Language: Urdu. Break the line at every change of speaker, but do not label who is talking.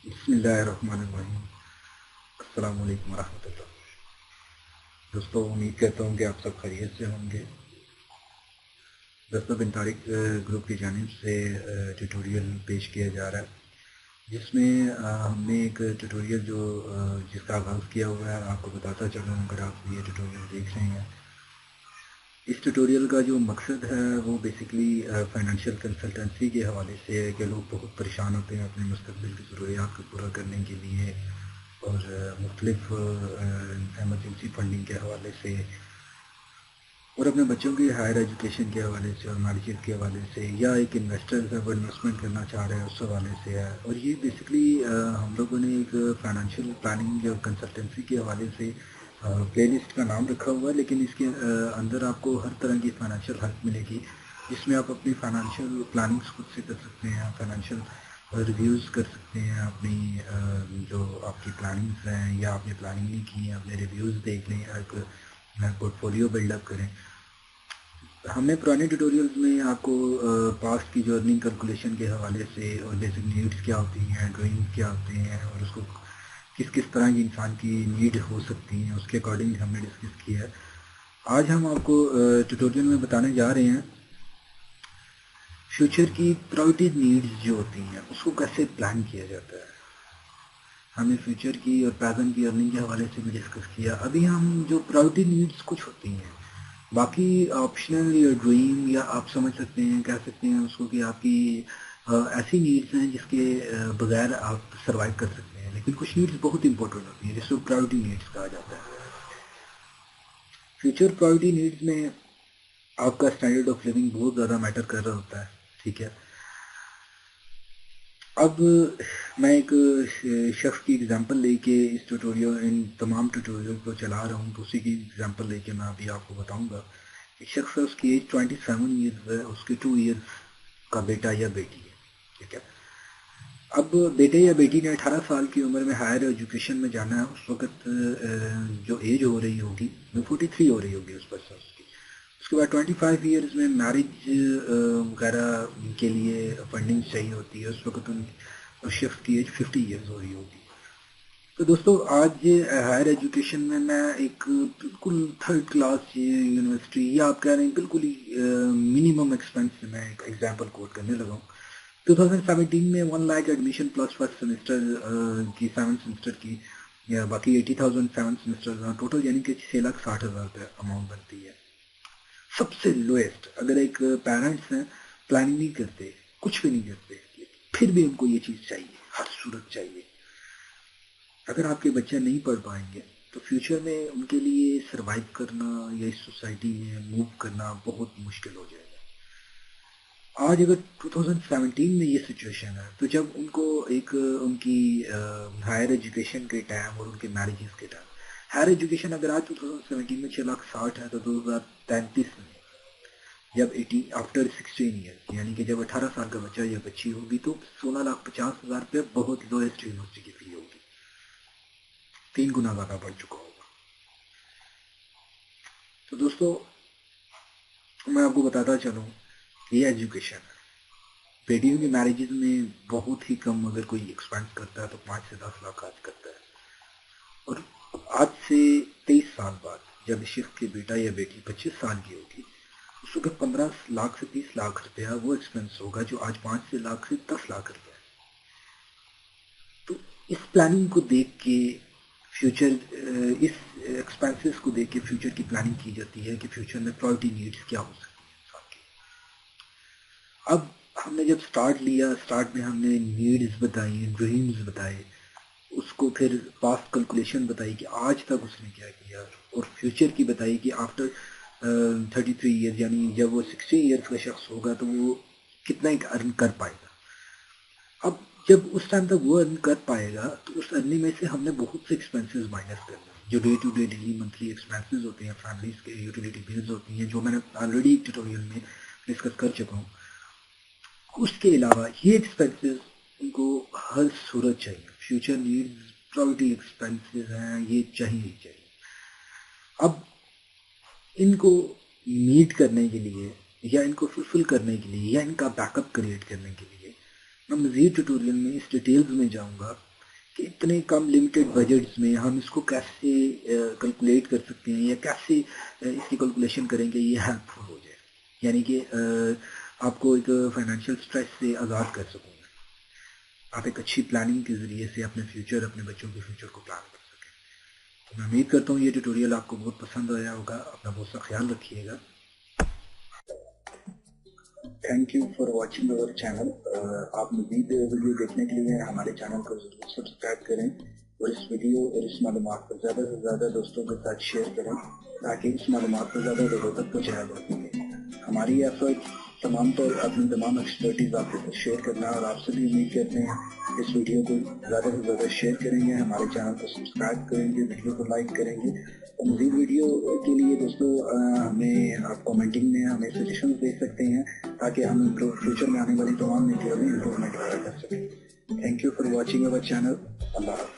بسم اللہ الرحمن الرحیم. السلام علیکم ورحمۃ اللہ. دوستوں امید کرتا ہوں کہ آپ سب خیریت سے ہوں گے. دوستوں بن طارق گروپ کی جانب سے ٹیوٹوریل پیش کیا جا رہا ہے جس میں ہم نے ایک ٹیوٹوریل جس کا آغاز کیا ہوا ہے آپ کو بتاتا چلوں اگر آپ یہ ٹیوٹوریل دیکھ رہے ہیں. اس ٹیوٹوریل کا جو مقصد ہے وہ بیسکلی فائنینشیل کنسلٹنسی کے حوالے سے ہے کہ لوگ بہت پریشان ہوتے ہیں اپنے مستقبل کی ضروریات کو پورا کرنے کے لیے اور مختلف ایمرجنسی فنڈنگ کے حوالے سے اور اپنے بچوں کی ہائر ایجوکیشن کے حوالے سے اور میریجز کے حوالے سے یا ایک انویسٹر ہے وہ انویسٹمنٹ کرنا چاہ رہے ہیں اس حوالے سے ہے. اور یہ بیسکلی ہم لوگوں نے ایک فائنینشیل پلاننگ اور کنسلٹنسی کے حوالے سے پلے لسٹ کا نام رکھا ہوا ہے لیکن اس کے اندر آپ کو ہر طرح کی فائنینشیل ہیلپ ملے گی جس میں آپ اپنی فائنینشیل پلاننگس خود سے کر سکتے ہیں. فائنینشیل ریویوز کر سکتے ہیں اپنی جو آپ کی پلاننگس ہیں یا آپ نے پلاننگ نہیں کی ہے اپنے ریویوز دیکھ لیں ایک پورٹ فولیو بلڈ اپ کریں. ہم نے پرانے ٹیوٹوریلز میں آپ کو پاسٹ کی جو ارننگ کیلکولیشن کے حوالے سے اور بیسک نیڈس کیا ہوتی ہیں ڈرائنگ کیا ہوتے ہیں اور اس کو کس کس طرح کی انسان کی نیڈ ہو سکتی ہیں اس کے اکارڈنگ ہم نے ڈسکس کیا ہے. آج ہم آپ کو ٹیوٹوریل میں بتانے جا رہے ہیں فیوچر کی پرائورٹی نیڈز جو ہوتی ہیں اس کو کیسے پلان کیا جاتا ہے. ہم نے فیوچر کی اور پریزنٹ کی ارننگ کے حوالے سے بھی ڈسکس کیا. ابھی ہم جو پرائورٹی نیڈز کچھ ہوتی ہیں باقی آپشنل یا ڈریم یا آپ سمجھ سکتے ہیں کہہ سکتے ہیں اس کو کہ آپ کی ایسی نیڈز ہیں جس کے بغیر آپ سروائیو کر سکتے ہیں لیکن کچھ نیڈز بہت امپورٹنٹ ہوتی ہیں جس کو پرائورٹی نیڈز کہا جاتا ہے. فیوچر پرائورٹی نیڈز میں آپ کا اسٹینڈرڈ آف لیونگ بہت زیادہ میٹر کر رہا ہوتا ہے. ٹھیک ہے. اب میں ایک شخص کی اگزامپل لے کے اس ٹیوٹوریل ان تمام ٹیوٹوریل کو چلا رہا ہوں تو اسی کی اگزامپل لے کے میں ابھی آپ کو بتاؤں گا. ایک شخص ہے اس کی ایج 27 ایئرز ہے اس کے 2 ایئرز کا بیٹا یا بیٹی ہے. ٹھیک ہے. اب بیٹے یا بیٹی نے 18 سال کی عمر میں ہائر ایجوکیشن میں جانا ہے. اس وقت جو ایج ہو رہی ہوگی وہ 43 ہو رہی ہوگی اس پرسن کی. اس کے بعد 25 ایئرز میں میرج وغیرہ کے لیے فنڈنگ چاہیے ہوتی ہے. اس وقت ان شخص کی ایج 50 ایئرز ہو رہی ہوگی. تو دوستو آج ہائر ایجوکیشن میں ایک بالکل تھرڈ کلاس یونیورسٹی یا آپ کہہ رہے ہیں بالکل ہی منیمم ایکسپینس سے میں ایک ایگزامپل کوٹ کرنے لگا ہوں. 2017 میں 1 lakh admission plus first semester کی 7 سیمسٹر کی یا باقی 80,000 7 سیمسٹر ٹوٹل یعنی کہ 6,60,000 روپے اماؤنٹ بنتی ہے. سب سے لویسٹ. اگر ایک پیرنٹس ہیں پلاننگ نہیں کرتے کچھ بھی نہیں کرتے پھر بھی ان کو یہ چیز چاہیے ہر صورت چاہیے. اگر آپ کے بچے نہیں پڑھ پائیں گے تو فیوچر میں ان کے لیے سروائیو کرنا یا اس سوسائٹی میں موو کرنا بہت مشکل ہو جائے گا. آج اگر 2017 میں یہ سچویشن ہے تو جب ان کو ایک ان کی ہائر ایجوکیشن کے ٹائم اور ان کے میریجز کے ٹائم ہائر ایجوکیشن اگر آج 2017 میں 6,60,000 ہے تو 2033 میں جب آفٹر 16 ایئر یعنی کہ جب 18 سال کا بچہ یا بچی ہوگی تو 16,50,000 روپے بہت لویسٹ یونیورسٹی کی فی ہوگی. 3 گنا زیادہ بڑھ چکا ہوگا. تو دوستو میں آپ کو بتاتا چلوں یہ ایجوکیشن ہے. بیٹیوں کی میریجز میں بہت ہی کم اگر کوئی ایکسپینس کرتا ہے تو 5 سے 10 لاکھ خرچ کرتا ہے. اور آج سے 23 سال بعد جب شخص کے بیٹا یا بیٹی 25 سال کی ہوگی اس وقت 15 لاکھ سے 30 لاکھ روپیہ وہ ایکسپینس ہوگا جو آج 5 سے لاکھ سے 10 لاکھ روپیہ. تو اس پلاننگ کو دیکھ کے فیوچر اس ایکسپینسز کو دیکھ کے فیوچر کی پلاننگ کی جاتی ہے کہ فیوچر میں پرائورٹی نیڈز کیا ہو سکتی ہیں انسان کی. اب ہم نے جب سٹارٹ میں ہم نے نیڈز بتائی ڈریمز بتائے اس کو پھر پاسٹ کیلکولیشن بتائی کہ آج تک اس نے کیا کیا اور فیوچر کی بتائی کہ آفٹر 33 ایئرز یعنی جب وہ 60 ایئرز کا شخص ہوگا تو وہ کتنا ایک ارن کر پائے گا. اب جب اس ٹائم تک وہ ارن کر پائے گا تو اس ارننگ میں سے ہم نے بہت سے ایکسپینسز مائنس کرنا جو day to day daily monthly expenses ہوتے ہیں فیملیز کے یوٹیلیٹی بلز ہوتی ہیں جو میں نے آلریڈی ٹیوٹوریل میں ڈسکس کر چکا ہوں. اس کے علاوہ یہ ایکسپینسز ان کو ہر صورت چاہیے. فیوچر نیڈز پراورٹی ایکسپینسز ہیں، یہ چاہیے. اب ان کو میٹ کرنے کے لیے یا ان کو فلفل کرنے کے لیے یا ان کا بیک اپ کریٹ کرنے کے لیے میں مزید ٹیوٹوریل میں اس ڈیٹیلز میں جاؤں گا کہ اتنے کم لمیٹڈ بجٹس میں ہم اس کو کیسے کیلکولیٹ کر سکتے ہیں یا کیسے اس کی کیلکولیشن کریں کہ یہ ہیلپ فل ہو جائے، یعنی کہ آپ کو ایک فائنینشیل اسٹریس سے آزاد کر سکوں گا، آپ ایک اچھی پلاننگ کے ذریعے سے اپنے فیوچر، اپنے بچوں کے فیوچر کو پلان کر سکیں. تو میں امید کرتا ہوں یہ ٹیوٹوریل آپ کو بہت پسند آیا ہوگا. اپنا بہت سا خیال رکھیے گا. Thank you for watching our channel. آپ مزید ویڈیو دیکھنے کے لیے ہمارے چینل کو ضرور سبسکرائب کریں اور اس ویڈیو اور اس معلومات کو زیادہ سے زیادہ دوستوں کے ساتھ شیئر کریں تاکہ اس معلومات کو زیادہ لوگوں تک پہنچایا جا سکے. ہماری ایفرٹ اپنی تمام ایکسپرٹیز آپ کے ساتھ شیئر کرنا، اور آپ سے بھی امید کرتے ہیں اس ویڈیو کو زیادہ سے زیادہ شیئر کریں گے، ہمارے چینل کو سبسکرائب کریں گے، ویڈیو کو لائک کریں گے. اور مزید ویڈیو کے لیے دوستوں ہمیں آپ کامنٹنگ میں ہمیں سجیشنز دے سکتے ہیں تاکہ ہم فیوچر میں آنے والی تمام ویڈیو میں امپرومنٹ کر سکیں. Thank you for watching our channel. اللہ حافظ.